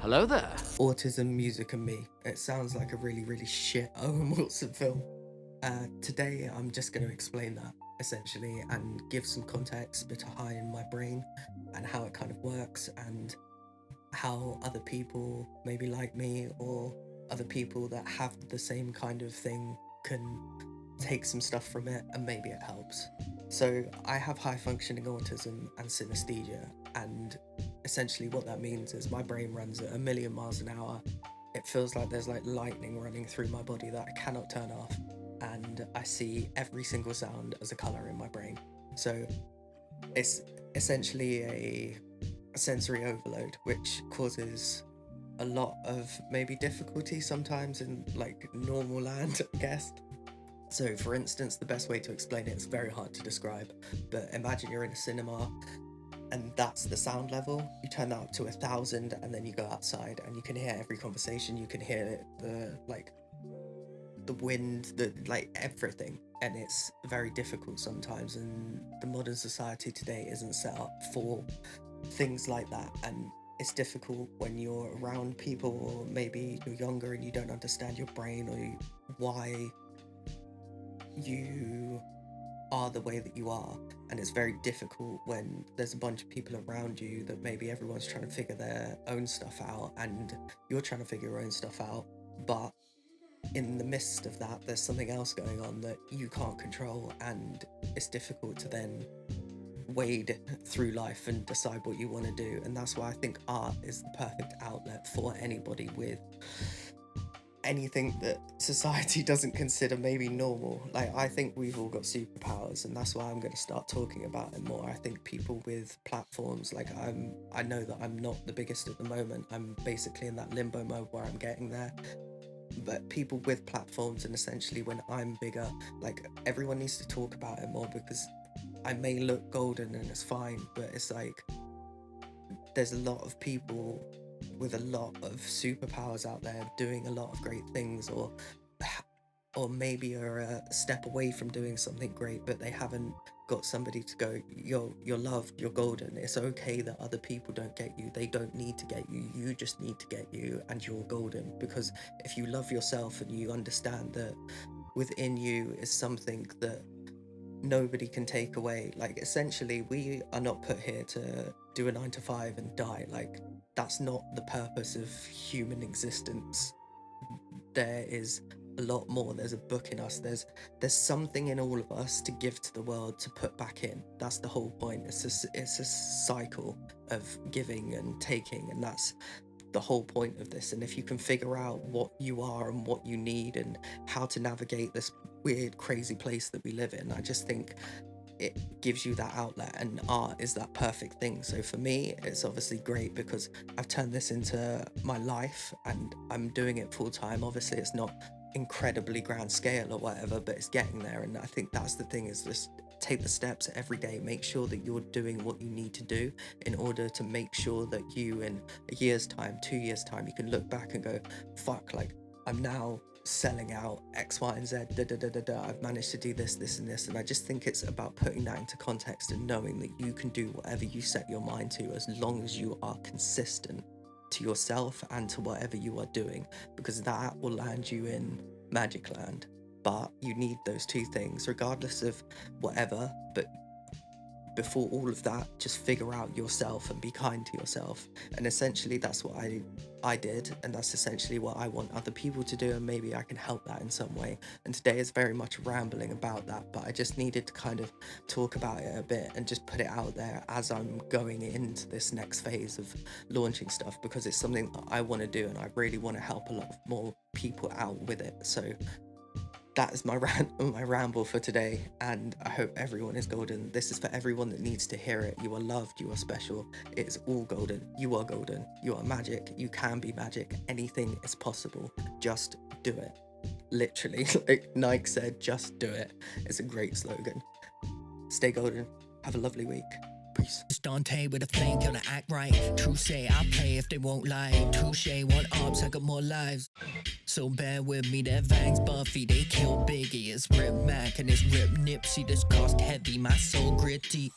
Hello there. Autism Music Me. It sounds like a really shit Owen Wilson film. Today I'm just going to explain that essentially and give some context behind my brain and how it kind of works and how other people maybe like me or other people that have the same kind of thing can take some stuff from it and maybe it helps. So I have high functioning autism and synesthesia, and essentially what that means is my brain runs at 1,000,000 miles an hour. It feels like there's like lightning running through my body that I cannot turn off, and I see every single sound as a color in my brain. So it's essentially a sensory overload, which causes a lot of maybe difficulty sometimes in like normal land, I guess. So for instance, the best way to explain it is very hard to describe, but imagine you're in a cinema and that's the sound level. You turn that up to 1,000 and then you go outside and you can hear every conversation, you can hear the wind, everything. And it's very difficult sometimes, and the modern society today isn't set up for things like that, and it's difficult when you're around people or maybe you're younger and you don't understand your brain or why you are the way that you are. And it's very difficult when there's a bunch of people around you that maybe everyone's trying to figure their own stuff out and you're trying to figure your own stuff out, but in the midst of that there's something else going on that you can't control, and it's difficult to then wade through life and decide what you want to do. And that's why I think art is the perfect outlet for anybody with anything that society doesn't consider maybe normal. Like, I think we've all got superpowers, and that's why I'm going to start talking about it more. I think people with platforms, I know that I'm not the biggest at the moment. I'm basically in that limbo mode where I'm getting there. But people with platforms, and essentially when I'm bigger, like, everyone needs to talk about it more, because I may look golden and it's fine, but it's like there's a lot of people with a lot of superpowers out there doing a lot of great things, or maybe are a step away from doing something great, but they haven't got somebody to go, you're loved, you're golden. It's okay that other people don't get you. They don't need to get you. You just need to get you, and you're golden. Because if you love yourself and you understand that within you is something that nobody can take away, like, essentially we are not put here to do a 9 to 5 and die. Like, that's not the purpose of human existence. There is a lot more. There's a book in us. There's something in all of us to give to the world, to put back in. That's the whole point. It's a cycle of giving and taking, and that's the whole point of this. And if you can figure out what you are and what you need and how to navigate this weird, crazy place that we live in, I just think it gives you that outlet, and art is that perfect thing. So for me, it's obviously great because I've turned this into my life and I'm doing it full time. Obviously it's not incredibly grand scale or whatever, but it's getting there. And I think that's the thing, is just take the steps every day. Make sure that you're doing what you need to do in order to make sure that you, in a year's time, 2 years time, you can look back and go, fuck, like, I'm now selling out X, Y, and Z, I've managed to do this, this, and this. And I just think it's about putting that into context and knowing that you can do whatever you set your mind to, as long as you are consistent to yourself and to whatever you are doing, because that will land you in magic land. But you need those two things regardless of whatever. But before all of that, just figure out yourself and be kind to yourself. And essentially that's what I did, and that's essentially what I want other people to do, and maybe I can help that in some way. And today is very much rambling about that, but I just needed to kind of talk about it a bit and just put it out there as I'm going into this next phase of launching stuff, because it's something that I want to do and I really want to help a lot of more people out with it. So that is my ramble for today, and I hope everyone is golden. This is for everyone that needs to hear it. You are loved, you are special. It is all golden. You are golden. You are magic. You can be magic. Anything is possible. Just do it. Literally, like Nike said, just do it. It's a great slogan. Stay golden. Have a lovely week. Peace. It's Dante with a flame, gonna act right. True say I'll play if they won't lie. Touche, one ops, I got more lives. So bear with me, their vangs Buffy, they kill Biggie. It's Rip Mac and it's Rip Nipsey, this cost heavy, my soul gritty.